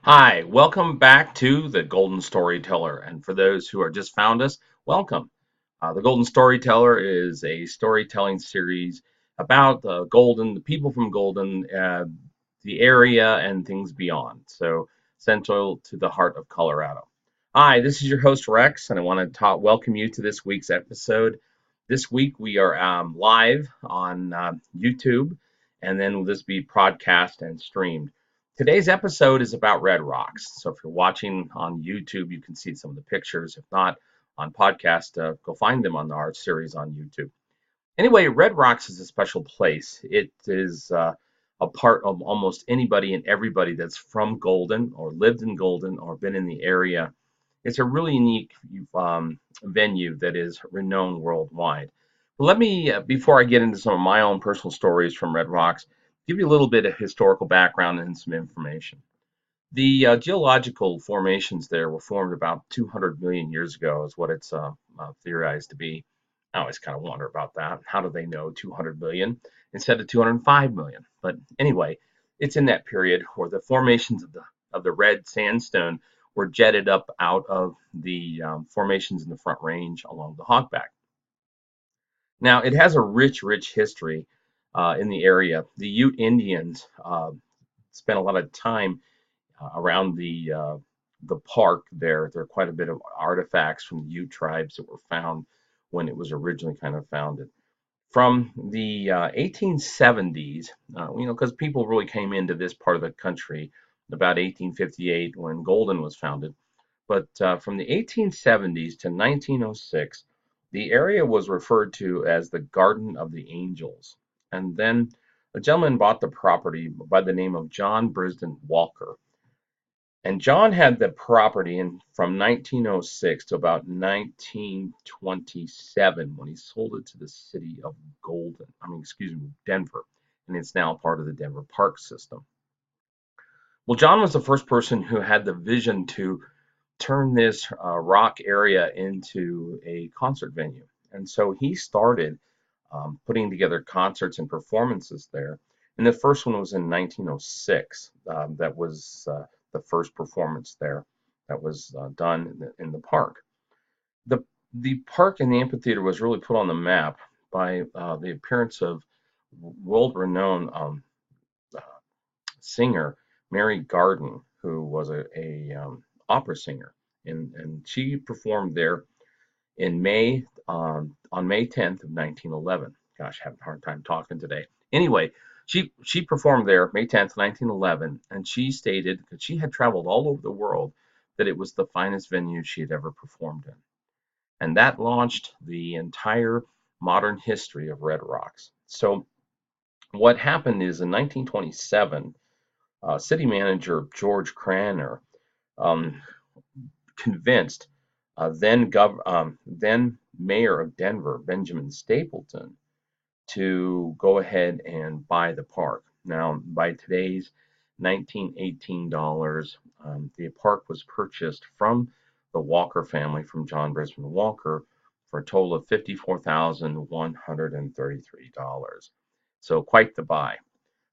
Hi, welcome back to the Golden Storyteller. And for those who are just found us, welcome. The Golden Storyteller is a storytelling series about the people from Golden, the area, and things beyond. So, central to the heart of Colorado. Hi, this is your host Rex, and I want to welcome you to this week's episode. This week we are live on YouTube, and then will this be podcast and streamed. Today's episode is about red rocks. So if you're watching on YouTube, you can see some of the pictures. If not on podcast, go find them on our series on YouTube. Anyway, Red Rocks is a special place. It is a part of almost anybody and everybody that's from Golden or lived in Golden or been in the area. It's a really unique venue that is renowned worldwide. Let me, before I get into some of my own personal stories from Red Rocks, give you a little bit of historical background and some information. The geological formations there were formed about 200 million years ago, is what it's theorized to be. I always kind of wonder about that. How do they know 200 million instead of 205 million? But anyway, it's in that period where the formations of the red sandstone were jetted up out of the formations in the Front Range along the Hogback. Now, it has a rich history in the area. The Ute Indians spent a lot of time around the park there. There are quite a bit of artifacts from the Ute tribes that were found when it was originally kind of founded. From the 1870s, because people really came into this part of the country about 1858 when Golden was founded. But from the 1870s to 1906, the area was referred to as the Garden of the Angels. And then a gentleman bought the property by the name of John Brisden Walker. And John had the property from 1906 to about 1927 when he sold it to the city of Denver. And it's now part of the Denver Park System. Well, John was the first person who had the vision to turn this rock area into a concert venue. And so he started putting together concerts and performances there. And the first one was in 1906. That was the first performance there that was done in the park. The, the park and the amphitheater was really put on the map by the appearance of world-renowned uh, singer Mary Garden, who was a opera singer, and she performed there in May on May 10th of 1911. Gosh, having a hard time talking today. Anyway, she performed there May 10th, 1911, and she stated that she had traveled all over the world that it was the finest venue she had ever performed in. And that launched the entire modern history of Red Rocks. So what happened is in 1927, city manager George Cranner um, convinced then mayor of Denver, Benjamin Stapleton, to go ahead and buy the park. Now, by today's 1918 dollars, the park was purchased from the Walker family, from John Brisben Walker, for a total of $54,133. So quite the buy.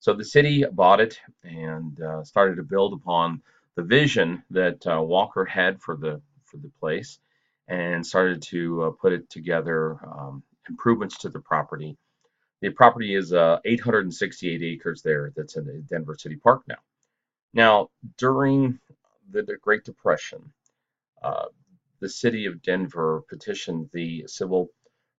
So the city bought it and started to build upon the vision that Walker had for the place, and started to put it together improvements to the property. The property is 868 acres there. That's in the Denver City Park now. Now, during the Great Depression, uh, the city of Denver petitioned the Civil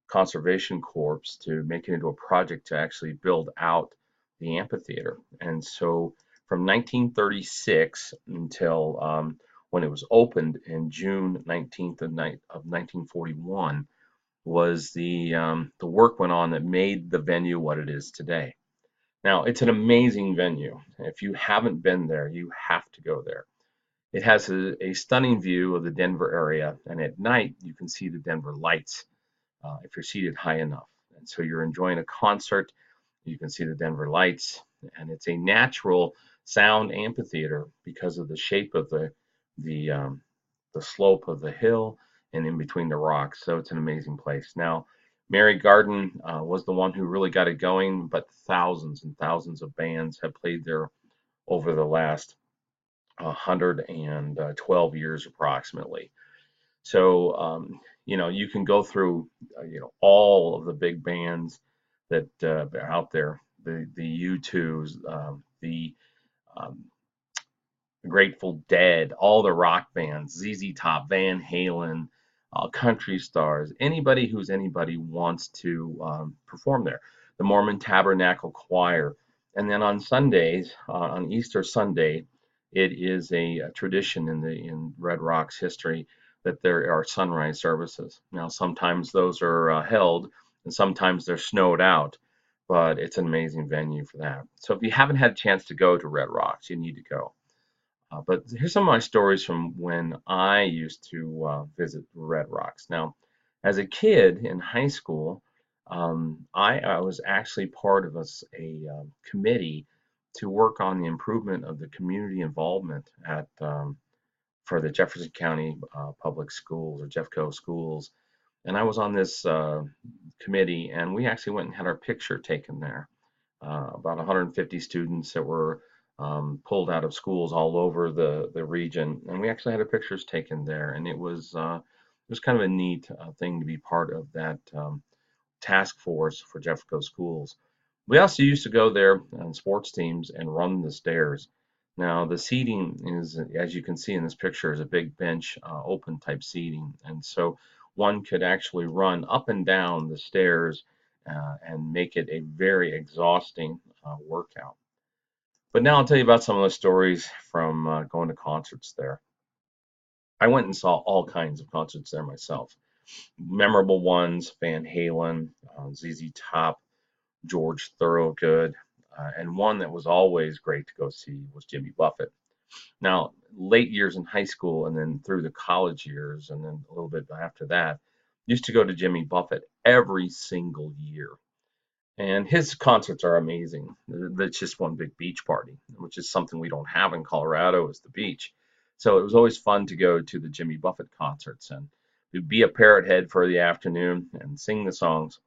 Conservation Corps to make it into a project to actually build out the amphitheater. And so from 1936 until when it was opened in June 19th of 1941 was the work went on that made the venue what it is today. Now, it's an amazing venue. If you haven't been there, you have to go there. It has a stunning view of the Denver area, and at night you can see the Denver lights if you're seated high enough. And so you're enjoying a concert, you can see the Denver lights, and it's a natural sound amphitheater because of the shape of the um, the slope of the hill and in between the rocks. So it's an amazing place. Now, Mary Garden was the one who really got it going, but thousands and thousands of bands have played there over the last 112 years approximately. So, you can go through, all of the big bands that are out there, the U2s, the um, Grateful Dead, all the rock bands, ZZ Top, Van Halen, country stars, anybody who's anybody wants to perform there. The Mormon Tabernacle Choir. And then on Sundays, on Easter Sunday, it is a tradition in Red Rock's history that there are sunrise services. Now, sometimes those are held, and sometimes they're snowed out, but it's an amazing venue for that. So if you haven't had a chance to go to Red Rocks, you need to go. But here's some of my stories from when I used to visit Red Rocks. Now, as a kid in high school, I was actually part of a committee to work on the improvement of the community involvement for the Jefferson County Public Schools or Jeffco schools. And I was on this committee, and we actually went and had our picture taken there. About 150 students that were pulled out of schools all over the region, and we actually had our pictures taken there, and it was kind of a neat thing to be part of that task force for Jeffco schools. We also used to go there on sports teams and run the stairs. Now the seating is, as you can see in this picture, is a big bench, open type seating, and so one could actually run up and down the stairs and make it a very exhausting workout. But now I'll tell you about some of the stories from going to concerts there. I went and saw all kinds of concerts there myself. Memorable ones: Van Halen, ZZ Top, George Thorogood, and one that was always great to go see was Jimmy Buffett. Now, late years in high school and then through the college years and then a little bit after that, used to go to Jimmy Buffett every single year. And his concerts are amazing. It's just one big beach party, which is something we don't have in Colorado, is the beach. So it was always fun to go to the Jimmy Buffett concerts and to be a parrot head for the afternoon and sing the songs.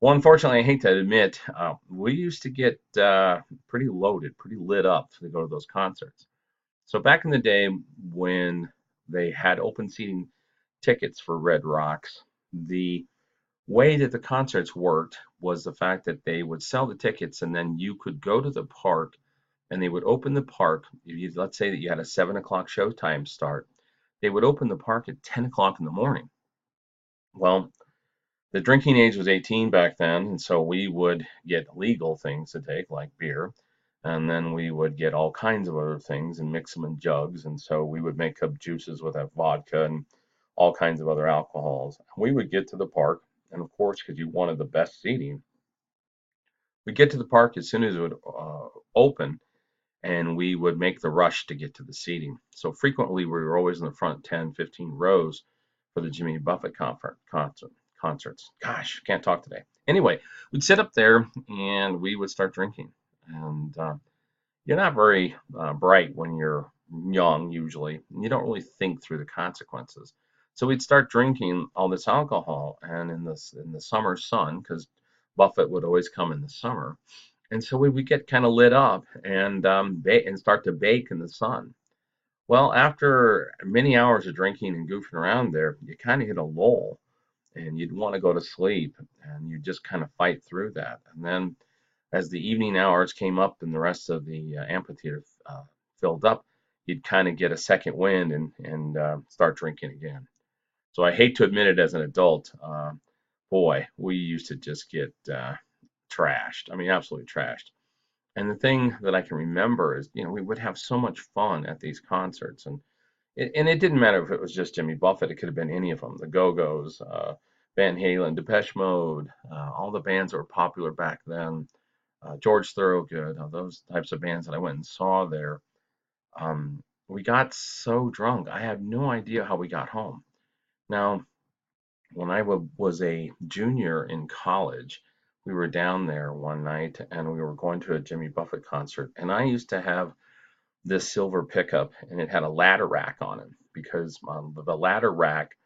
Well, unfortunately, I hate to admit, we used to get pretty loaded, pretty lit up to go to those concerts. So back in the day when they had open seating tickets for Red Rocks, the way that the concerts worked was the fact that they would sell the tickets and then you could go to the park and they would open the park. If you, let's say that you had a 7 o'clock showtime start, they would open the park at 10 o'clock in the morning. Well, the drinking age was 18 back then, and so we would get legal things to take, like beer, and then we would get all kinds of other things and mix them in jugs. And so we would make up juices with that vodka and all kinds of other alcohols. We would get to the park, and of course, because you wanted the best seating, we'd get to the park as soon as it would open, and we would make the rush to get to the seating. So frequently, we were always in the front 10, 15 rows for the Jimmy Buffett concerts. Gosh, can't talk today. Anyway, we'd sit up there and we would start drinking. And you're not very bright when you're young, usually. You don't really think through the consequences. So we'd start drinking all this alcohol, and in the summer sun, because Buffett would always come in the summer, and so we would get kind of lit up and and start to bake in the sun. Well, after many hours of drinking and goofing around there, you kind of hit a lull, and you'd want to go to sleep, and you just kind of fight through that. And then as the evening hours came up and the rest of the amphitheater filled up, you'd kind of get a second wind and start drinking again. So I hate to admit it as an adult, boy, we used to just get trashed. I mean, absolutely trashed. And the thing that I can remember is, we would have so much fun at these concerts, and it didn't matter if it was just Jimmy Buffett. It could have been any of them, the Go-Go's, Van Halen, Depeche Mode, all the bands that were popular back then, George Thorogood, those types of bands that I went and saw there. We got so drunk, I have no idea how we got home. Now, when I was a junior in college, we were down there one night and we were going to a Jimmy Buffett concert. And I used to have this silver pickup and it had a ladder rack on it because the ladder rack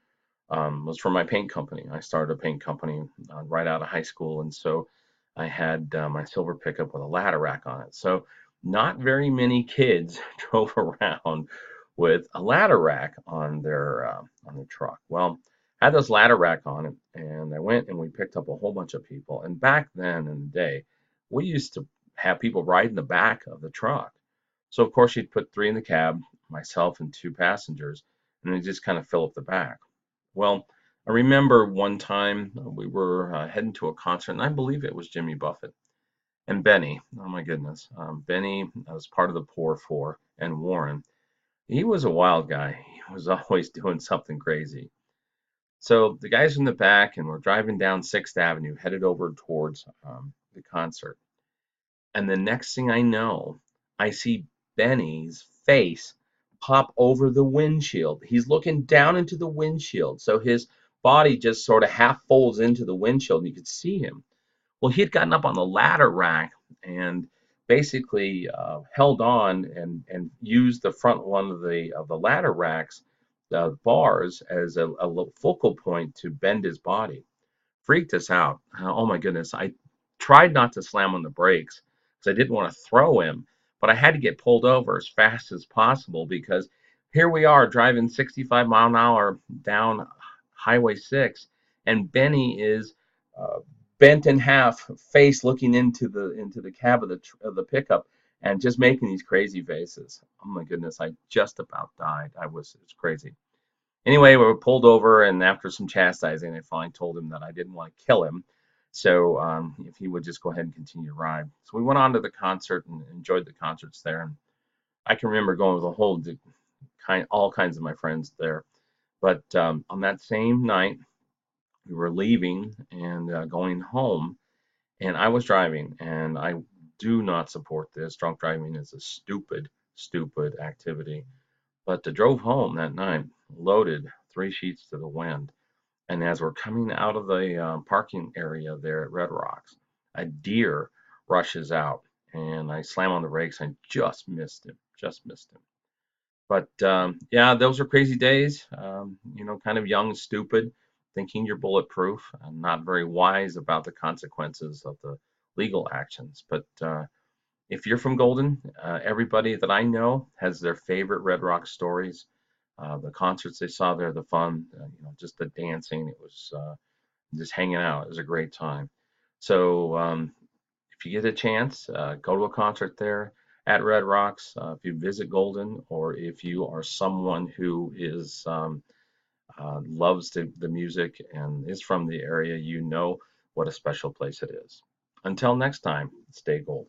was from my paint company. I started a paint company right out of high school. And so I had my silver pickup with a ladder rack on it. So not very many kids drove around with a ladder rack on their truck. Well, I had this ladder rack on it, and I went and we picked up a whole bunch of people. And back then in the day, we used to have people ride in the back of the truck. So of course you'd put three in the cab, myself and two passengers, and they just kind of fill up the back. Well, I remember one time we were heading to a concert, and I believe it was Jimmy Buffett. And Benny, oh my goodness, Benny was part of the Poor Four, and Warren, he was a wild guy. He was always doing something crazy. So the guys in the back, and we're driving down Sixth Avenue, headed over towards the concert. And the next thing I know, I see Benny's face pop over the windshield. He's looking down into the windshield, so his body just sort of half folds into the windshield, and you could see him. Well, he had gotten up on the ladder rack and basically held on and used the front one of the ladder racks bars as a focal point to bend his body. Freaked us out. Oh my goodness! I tried not to slam on the brakes because I didn't want to throw him, but I had to get pulled over as fast as possible because here we are driving 65 mile an hour down Highway 6, and Benny is uh, bent in half, face looking into the cab of the pickup, and just making these crazy faces. Oh my goodness! I just about died. It's crazy. Anyway, we were pulled over, and after some chastising, I finally told him that I didn't want to kill him. So if he would just go ahead and continue to ride. So we went on to the concert and enjoyed the concerts there. And I can remember going with all kinds of my friends there. But on that same night, we were leaving and going home, and I was driving, and I do not support this. Drunk driving is a stupid, stupid activity. But I drove home that night, loaded, three sheets to the wind. And as we're coming out of the parking area there at Red Rocks, a deer rushes out, and I slam on the brakes and just missed him, just missed him. But yeah, those are crazy days. Kind of young and stupid, thinking you're bulletproof, and not very wise about the consequences of the legal actions. But if you're from Golden, everybody that I know has their favorite Red Rock stories. The concerts they saw there, the fun, just the dancing. It was just hanging out. It was a great time. So if you get a chance, go to a concert there at Red Rocks. If you visit Golden, or if you are someone who is loves the music and is from the area, you know what a special place it is. Until next time, stay golden.